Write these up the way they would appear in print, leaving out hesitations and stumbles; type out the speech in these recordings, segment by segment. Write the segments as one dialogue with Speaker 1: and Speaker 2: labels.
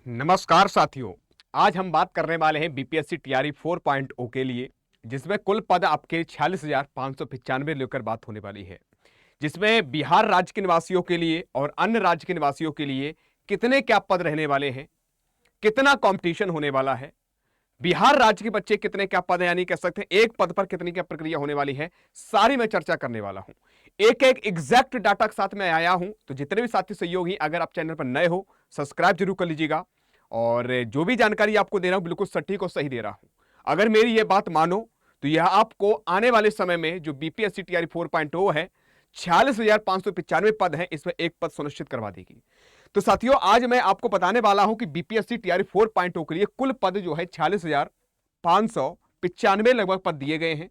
Speaker 1: नमस्कार साथियों। आज हम बात करने वाले हैं बीपीएससी टीआरई 4.0 के लिए, जिसमें कुल पद आपके 46,595 लेकर बात होने वाली है, जिसमें बिहार राज्य के निवासियों के लिए और अन्य राज्य के निवासियों के लिए कितने क्या पद रहने वाले हैं, कितना कंपटीशन होने वाला है, बिहार राज्य के बच्चे कितने क्या पद हैं, यानी कह सकते हैं एक पद पर कितनी क्या प्रक्रिया होने वाली है, सारी मैं चर्चा करने वाला हूं। एक एक एग्जैक्ट डाटा के साथ मैं आया हूं, तो जितने भी साथी सहयोगी अगर आप चैनल पर नए हो सब्सक्राइब जरूर कर लीजिएगा। और जो भी जानकारी आपको दे रहा हूं बिल्कुल सटीक और सही दे रहा हूं। अगर मेरी यह बात मानो तो यह आपको आने वाले समय में जो बीपीएससी टीआरई 4.0 है, 46,595 पद हैं, इसमें एक पद सुनिश्चित करवा देगी। तो साथियों, आज मैं आपको बताने वाला हूं कि बीपीएससी टीआरई 4.0 के लिए कुल पद जो है 46,595 लगभग पद दिए गए हैं,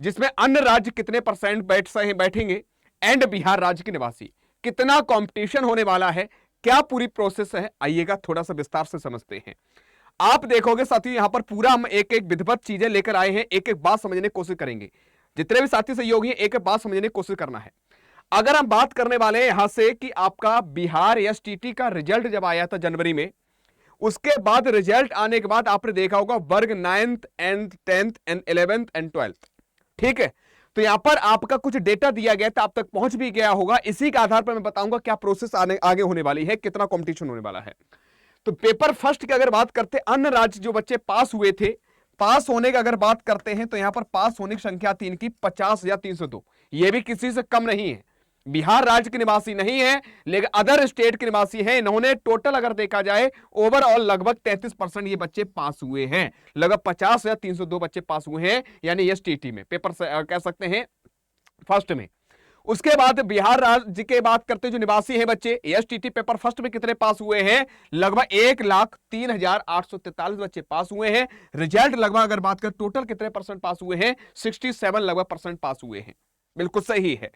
Speaker 1: जिसमें अन्य राज्य कितने परसेंट बैठेंगे एंड बिहार राज्य के निवासी कितना कंपटीशन होने वाला है, क्या पूरी प्रोसेस है, आइएगा थोड़ा सा विस्तार से समझते हैं। आप देखोगे साथियों, यहां पर पूरा हम एक एक विधिवत चीजें लेकर आए हैं, एक एक बात समझने की कोशिश करेंगे। जितने भी साथी सहयोगी हैं एक एक बात समझने की कोशिश करना है। अगर हम बात करने वाले हैं यहां से कि आपका बिहार एसटीटी का रिजल्ट जब आया था जनवरी में, उसके बाद रिजल्ट आने के बाद आपने देखा होगा वर्ग 9th and 10th and 11th and 12th, ठीक है। तो यहां पर आपका कुछ डेटा दिया गया था, आप तक पहुंच भी गया होगा। इसी के आधार पर मैं बताऊंगा क्या प्रोसेस आगे होने वाली है, कितना कंपटीशन होने वाला है। तो पेपर फर्स्ट की अगर बात करते हैं, अन्य राज्य जो बच्चे पास हुए थे, पास होने की अगर बात करते हैं तो यहां पर पास होने की संख्या तीन की 50,302, यह भी किसी से कम नहीं है। बिहार राज्य के निवासी नहीं है, लेकिन अदर स्टेट के निवासी हैं। इन्होंने टोटल अगर देखा जाए ओवरऑल लगभग 33% ये बच्चे पास हुए हैं, लगभग 50,302 बच्चे पास हुए हैं, यानी एसटीटी में पेपर से कह सकते हैं फर्स्ट में। उसके बाद बिहार राज्य के बात करते जो निवासी हैं बच्चे, एसटीटी पेपर फर्स्ट में कितने पास हुए हैं, लगभग 1,03,843 बच्चे पास हुए हैं। रिजल्ट लगभग अगर बात करें टोटल कितने परसेंट पास हुए हैं, 67 लगभग परसेंट पास हुए हैं, बिल्कुल सही है।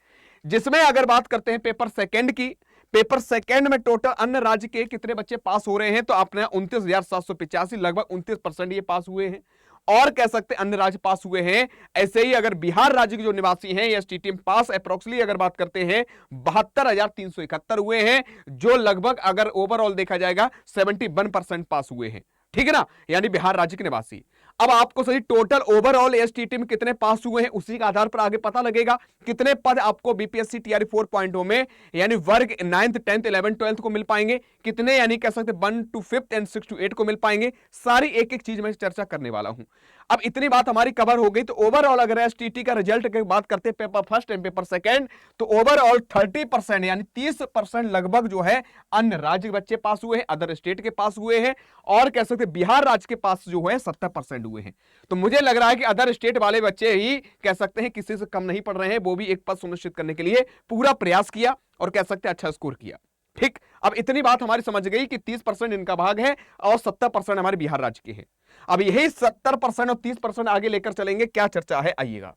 Speaker 1: जिसमें अगर बात करते हैं पेपर सेकंड की, पेपर सेकंड में टोटल अन्य राज्य के कितने बच्चे पास हो रहे हैं, तो आपने 29,785 लगभग 29% ये पास हुए हैं। और कह सकते हैं अन्य राज्य पास हुए हैं। ऐसे ही अगर बिहार राज्य के जो निवासी हैं एसटीटी में पास अप्रोक्सीमेटली अगर बात करते हैं 72,371 हुए हैं, जो लगभग अगर ओवरऑल देखा जाएगा 71% पास हुए हैं, ठीक है ना, यानी बिहार राज्य के निवासी। अब आपको सही टोटल ओवरऑल एसटीटी में कितने पास हुए हैं उसी के आधार पर आगे पता लगेगा कितने पद आपको बीपीएससी टीआरई 4.0 में यानी वर्ग 9th 10th 11th 12th को मिल पाएंगे, कितने यानी कह सकते 1 to 5th एंड 6 to 8 को मिल पाएंगे। सारी एक एक चीज में चर्चा करने वाला हूं। अब इतनी बात हमारी कवर हो गई, तो ओवरऑल अगर एसटीटी का रिजल्ट की बात करते हैं paper first and paper second, तो ओवरऑल 30% यानी 30% लगभग जो है अन्य राज्य के बच्चे पास हुए हैं, अदर स्टेट के पास हुए हैं, और कह सकते बिहार राज्य के पास जो है 70% हुए हैं। तो मुझे लग रहा है कि अदर स्टेट वाले बच्चे ही कह सकते हैं किसी से कम नहीं पढ़ रहे हैं, वो भी एक पद सुनिश्चित करने के लिए पूरा प्रयास किया और कह सकते हैं अच्छा स्कोर किया, ठीक। अब इतनी बात हमारी समझ गई कि 30% इनका भाग है और 70% हमारे बिहार राज्य के हैं। अब यही 70% और 30% आगे लेकर चलेंगे, क्या चर्चा है आइएगा।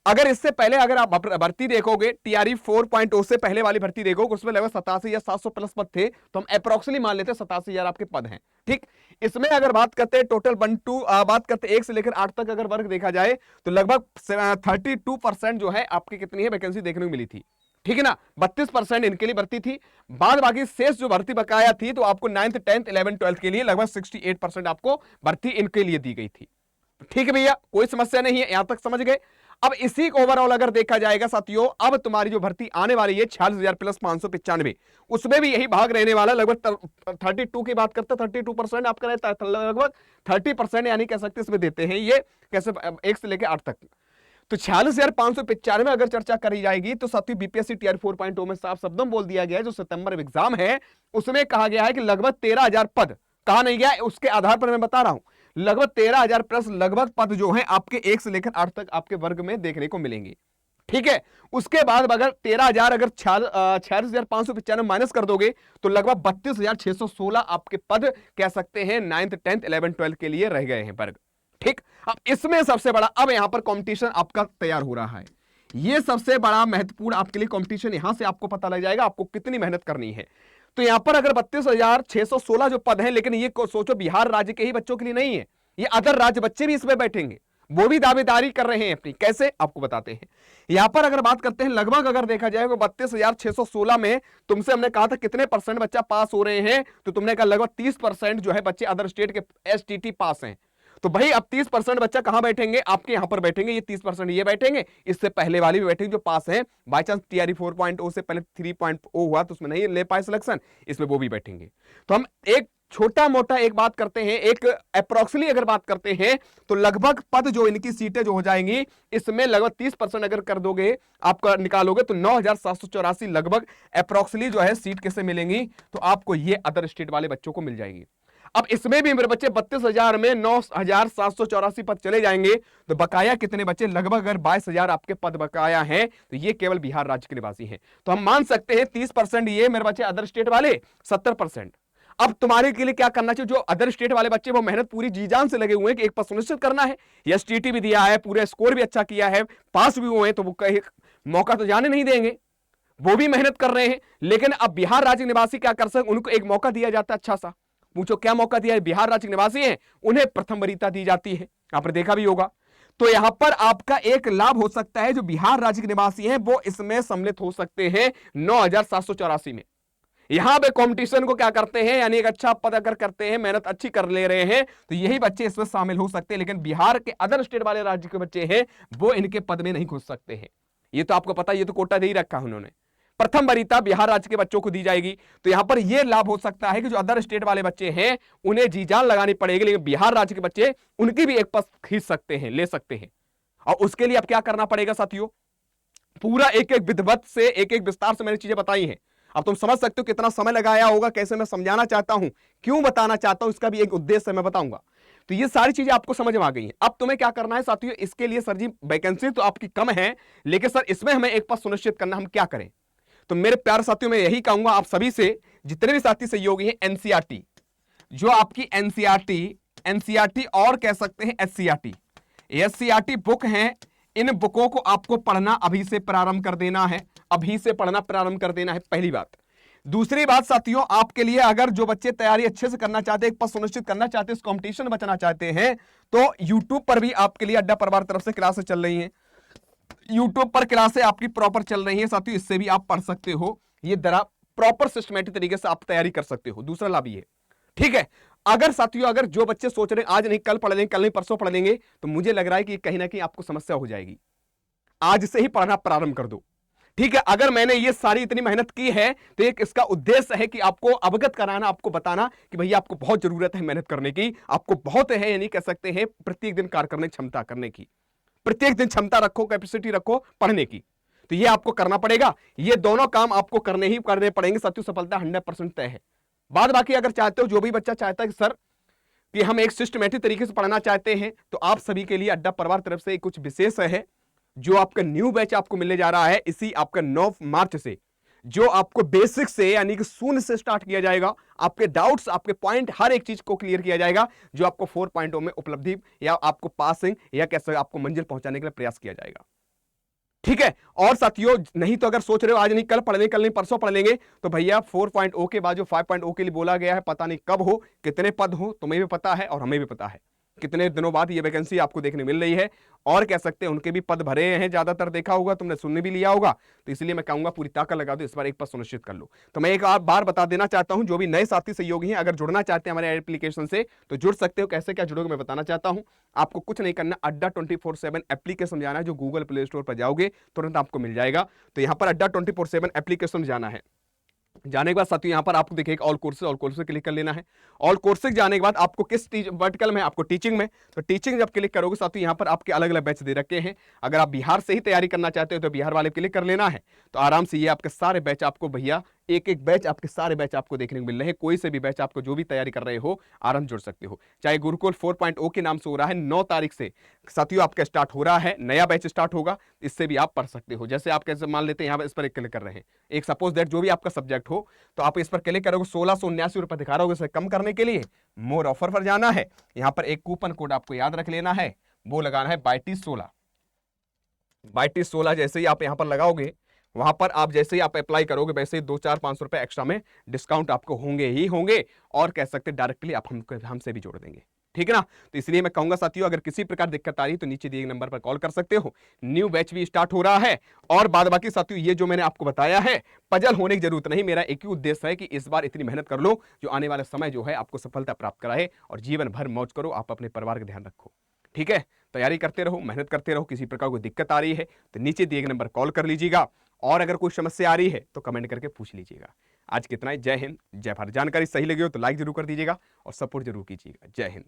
Speaker 1: अगर इससे पहले अगर आप भर्ती देखोगे टीआरई 4.0 से पहले वाली भर्ती देखोगे, उसमें लगभग 87,700 प्लस पद थे, तो हम अप्रोक्सीमेटली मान लेते 87,000 आपके पद हैं, ठीक। इसमें अगर बात करते हैं टोटल 1 to बात करते हैं 1 से लेकर 8 तक अगर वर्ग देखा जाए, तो लगभग 32% जो है आपकी कितनी है वैकेंसी देखने को मिली थी, ठीक है ना। 32% इनके लिए भर्ती थी। बाद बाकी शेष जो भर्ती बकाया थी, तो आपको 9th 10th 11th 12th के लिए लगभग 68% आपको भर्ती इनके लिए दी गई थी, ठीक है भैया, कोई समस्या नहीं है, यहां तक समझ गए। अब इसी को ओवरऑल अगर देखा जाएगा साथियों, अब तुम्हारी जो भर्ती आने वाली है 46,000 प्लस 595, उसमें भी यही भाग रहने वाला। लगभग 32 की बात करते हैं, 32% आपका रहता है, लगभग 30% यानी कह सकते इसमें देते हैं ये कैसे 1 से लेकर 8 तक। तो 46,595 अगर चर्चा करी जाएगी, तो साथियों बीपीएससी टीआरई 4.0 में साफ शब्दों बोल दिया गया है, जो सितंबर एग्जाम है उसमें कहा गया है कि लगभग 13,000 पद, कहा नहीं गया उसके आधार पर मैं बता रहा हूं, लगभग 13,000 प्लस लगभग पद जो है आपके 1 से लेकर 8 तक आपके वर्ग में देखने को मिलेंगे, ठीक है। उसके बाद अगर 13,000 अगर 46,595 माइनस कर दोगे, तो लगभग 32,616 आपके पद कह सकते हैं 9th 10th 11th 12th के लिए रह गए हैं वर्ग, ठीक। अब इसमें सबसे बड़ा अब यहां पर कंपटीशन आपका तैयार हो रहा है, यह सबसे बड़ा महत्वपूर्ण आपके लिए कंपटीशन, यहां से आपको पता लग जाएगा आपको कितनी मेहनत करनी है। तो यहां पर अगर 32,616 जो पद हैं, लेकिन ये सोचो बिहार राज्य के ही बच्चों के लिए नहीं है, ये अदर राज्य बच्चे भी इसमें बैठेंगे, वो भी दावेदारी कर रहे हैं अपनी। कैसे, आपको बताते हैं। यहां पर अगर बात करते हैं, लगभग अगर देखा जाए 32,616 में तुमसे हमने कहा था कितने परसेंट बच्चा पास हो रहे हैं, तो तुमने कहा लगभग 30% जो है बच्चे अदर स्टेट के एसटीटी पास हैं। तो भाई अब 30% बच्चा कहां बैठेंगे, आपके यहां पर बैठेंगे, ये 30% ये बैठेंगे, इससे पहले वाले भी बैठेंगे जो पास हैं। बाई चांस टीआरई 4.0 से पहले 3.0 हुआ तो उसमें नहीं ले पाए सिलेक्शन, इसमें वो भी बैठेंगे। तो हम एक छोटा मोटा एक बात करते हैं, एक अप्रोक्सीमेटली अगर बात करते हैं तो लगभग पद जो इनकी सीटें जो हो जाएंगी, इसमें लगभग 30% अगर कर दोगे, आपका निकालोगे तो 9,784 लगभग अप्रोक्सीमेटली जो है सीट कैसे मिलेंगी, तो आपको ये अदर स्टेट वाले बच्चों को मिल जाएगी। अब इसमें भी मेरे बच्चे 32,000 में 9,784 पद चले जाएंगे, तो बकाया कितने बच्चे, लगभग अगर 22,000 आपके पद बकाया हैं, तो ये केवल बिहार राज्य के निवासी हैं। तो हम मान सकते हैं 30% ये मेरे बच्चे अदर स्टेट वाले, 70%। अब तुम्हारे के लिए क्या करना चाहिए, जो अदर स्टेट वाले बच्चे वो मेहनत पूरी जी जान से लगे हुए हैं कि एक पद सुनिश्चित करना है, एसटीटी भी दिया है, पूरे स्कोर भी अच्छा किया है, पास भी हुए हैं, तो वो मौका तो जाने नहीं देंगे, वो भी मेहनत कर रहे हैं। लेकिन अब बिहार राज्य निवासी क्या कर सकते, उनको एक मौका दिया जाता है अच्छा सा। पूछो क्या मौका दिया है, बिहार राज्य निवासी हैं, उन्हें प्रथम वरीयता दी जाती है, आपने देखा भी होगा। तो यहां पर आपका एक लाभ हो सकता है, जो बिहार राज्य के निवासी हैं वो इसमें सम्मिलित हो सकते हैं 9,784 में। यहां पे कंपटीशन को क्या करते हैं, यानी एक अच्छा पद अगर करते हैं, मेहनत अच्छी कर ले रहे हैं, तो यही बच्चे इसमें शामिल हो सकते हैं। लेकिन बिहार के अदर स्टेट वाले राज्य के बच्चे हैं, वो इनके पद में नहीं घुस सकते हैं। ये तो आपको पता, ये तो कोटा दे ही रखा है उन्होंने, प्रथम वरीयता बिहार राज्य के बच्चों को दी जाएगी। तो यहां पर यह लाभ हो सकता है कि जो अदर स्टेट वाले बच्चे हैं उन्हें जी जान लगानी पड़ेगी, लेकिन बिहार राज्य के बच्चे उनकी भी एक पद खींच सकते हैं, ले सकते हैं। और उसके लिए अब क्या करना पड़ेगा साथियों, पूरा एक एक विधिवत से, एक एक विस्तार से मैंने चीजें बताई हैं। अब तुम समझ सकते हो कितना समय लगाया होगा, कैसे मैं समझाना चाहता हूं, क्यों बताना चाहता हूं, इसका भी एक उद्देश्य मैं बताऊंगा। तो ये सारी चीजें आपको समझ में आ गई हैं। अब तुम्हें क्या करना है साथियों, इसके लिए सर जी वैकेंसी तो आपकी कम है, लेकिन सर इसमें हमें एक पद सुनिश्चित करना, हम क्या करें। तो मेरे प्यारे साथियों मैं यही कहूंगा आप सभी से, जितने भी साथी सहयोगी हैं, एनसीईआरटी जो आपकी एनसीईआरटी और कह सकते हैं एससीईआरटी बुक हैं, इन बुकों को आपको पढ़ना अभी से प्रारंभ कर देना है, अभी से पढ़ना प्रारंभ कर देना है, पहली बात। दूसरी बात साथियों, आपके लिए अगर जो बच्चे तैयारी अच्छे से करना चाहते हैं, एक पद सुनिश्चित करना चाहते हैं, इस कंपटीशन बचना चाहते हैं, तो YouTube पर भी आपके लिए अड्डा परिवार तरफ से क्लासेस चल रही हैं। YouTube पर क्लासें आपकी प्रॉपर चल रही हैं साथियों, इससे भी आप पढ़ सकते हो। ये प्रॉपर सिस्टमेटिक तरीके से आप तैयारी कर सकते हो। दूसरा लाभ ये, ठीक है, अगर साथियों अगर जो बच्चे सोच रहे हैं आज नहीं कल पढ़ लेंगे, कल नहीं परसों पढ़ लेंगे, तो मुझे लग रहा है कि कहीं ना कहीं आपको समस्या हो जाएगी। आज से ही पढ़ना प्रारंभ कर दो, ठीक है। अगर मैंने ये सारी इतनी मेहनत की है तो एक इसका उद्देश्य है कि आपको अवगत कराना, आपको बताना कि भैया आपको बहुत जरूरत है मेहनत करने की, आपको बहुत है, यानी कह सकते हैं प्रत्येक दिन कार्य करने की क्षमता करने की, प्रत्येक दिन क्षमता रखो, कैपेसिटी रखो पढ़ने की। तो ये आपको करना पड़ेगा, ये दोनों काम आपको करने पड़ेंगे साथियों, सफलता 100% तय है। बाद बाकी अगर चाहते हो, जो भी बच्चा चाहता है कि सर कि हम एक सिस्टमेटिक तरीके से पढ़ना चाहते हैं, तो आप सभी के लिए अड्डा परिवार तरफ से कुछ विशेष है, जो आपका न्यू बैच आपको मिलने जा रहा है इसी आपका 9 मार्च से, जो आपको बेसिक से यानी कि शून्य से स्टार्ट किया जाएगा। आपके डाउट्स, आपके पॉइंट, हर एक चीज को क्लियर किया जाएगा, जो आपको 4.0 में उपलब्धि या आपको पासिंग या कैसे आपको मंजिल पहुंचाने के लिए प्रयास किया जाएगा, ठीक है। और साथियों नहीं तो अगर सोच रहे हो आज नहीं कल पढ़ लेंगे, कल नहीं परसों पढ़ लेंगे, तो भैया 4.0 के बाद जो 5.0 के लिए बोला गया है, पता नहीं कब हो, कितने पद हो, तुम्हें भी पता है और हमें भी पता है कितने दिनों बाद ये वैकेंसी आपको देखने मिल रही है। और कह सकते हैं उनके भी पद भरे हैं, ज्यादातर देखा होगा, तुमने सुनने भी लिया होगा, तो इसलिए मैं कहूंगा पूरी ताकत लगा दो, इस बार एक पद सुनिश्चित कर लो। तो मैं एक बार बता देना चाहता हूं, जो भी नए साथी सहयोगी हैं अगर जुड़ना चाहते हैं हमारे एप्लीकेशन से तो जुड़ सकते हो। कैसे क्या जुड़ोगे मैं बताना चाहता हूं। आपको कुछ नहीं करना, अड्डा 24/7 एप्लीकेशन जाना है, जो गूगल प्ले स्टोर पर जाओगे तुरंत आपको मिल जाएगा। तो यहां पर अड्डा 24/7 एप्लीकेशन जाना है। जाने के बाद साथियों यहां पर आपको देखिए ऑल कोर्सेज क्लिक कर लेना है। ऑल कोर्सेज जाने के बाद आपको किस वर्टिकल में, आपको टीचिंग में, तो टीचिंग जब क्लिक करोगे साथियों यहां पर आपके अलग अलग बैच दे रखे हैं। अगर आप बिहार से ही तैयारी करना चाहते हो तो बिहार वाले क्लिक कर लेना है, तो आराम से ये आपके सारे बैच आपको भैया एक एक बैच, आपके सारे बैच आपको देखने को मिल रहे हैं। कोई से भी बैच आपको जो भी तैयारी कर रहे हो आराम जुड़ सकते हो। चाहे गुरुकुल 4.0 के नाम से हो रहा है, 9 तारीख से साथियों आपका स्टार्ट हो रहा है, नया बैच स्टार्ट होगा, इससे भी आप पढ़ सकते हो। जैसे आप कैसे मान लेते हैं यहाँ पर इस पर क्लिक कर रहे हैं, एक सपोज दैट जो भी आपका सब्जेक्ट हो, तो आप इस पर क्लिक करोगे, 1679 रुपए दिखा रहा होगा। इसे कम करने के लिए मोर ऑफर पर जाना है, यहाँ पर एक कूपन कोड आपको याद रख लेना है, वो लगाना है BYT16। BYT16 जैसे ही आप यहाँ पर लगाओगे, वहां पर आप जैसे ही आप अप्लाई करोगे वैसे ही 2, 4, 500 रुपए एक्स्ट्रा में डिस्काउंट आपको होंगे ही होंगे। और कह सकते डायरेक्टली आप हमसे भी जोड़ देंगे, ठीक है ना। तो इसलिए मैं कहूंगा साथियों, अगर किसी प्रकार दिक्कत आ रही है तो नीचे दिए गए नंबर पर कॉल कर सकते हो। न्यू बैच भी स्टार्ट हो रहा है। और बाद बाकी साथियों, ये जो मैंने आपको बताया है, पजल होने की जरूरत नहीं। मेरा एक ही उद्देश्य है कि इस बार इतनी मेहनत कर लो जो आने वाला समय जो है आपको सफलता प्राप्त कराए, और जीवन भर मौज करो, आप अपने परिवार का ध्यान रखो। ठीक है, तैयारी करते रहो, मेहनत करते रहो। किसी प्रकार कोई दिक्कत आ रही है तो नीचे दिए गए नंबर कॉल कर लीजिएगा, और अगर कोई समस्या आ रही है तो कमेंट करके पूछ लीजिएगा। आज कितना ही। जय हिंद, जय भारत। जानकारी सही लगी हो तो लाइक जरूर कर दीजिएगा और सपोर्ट जरूर कीजिएगा। जय हिंद।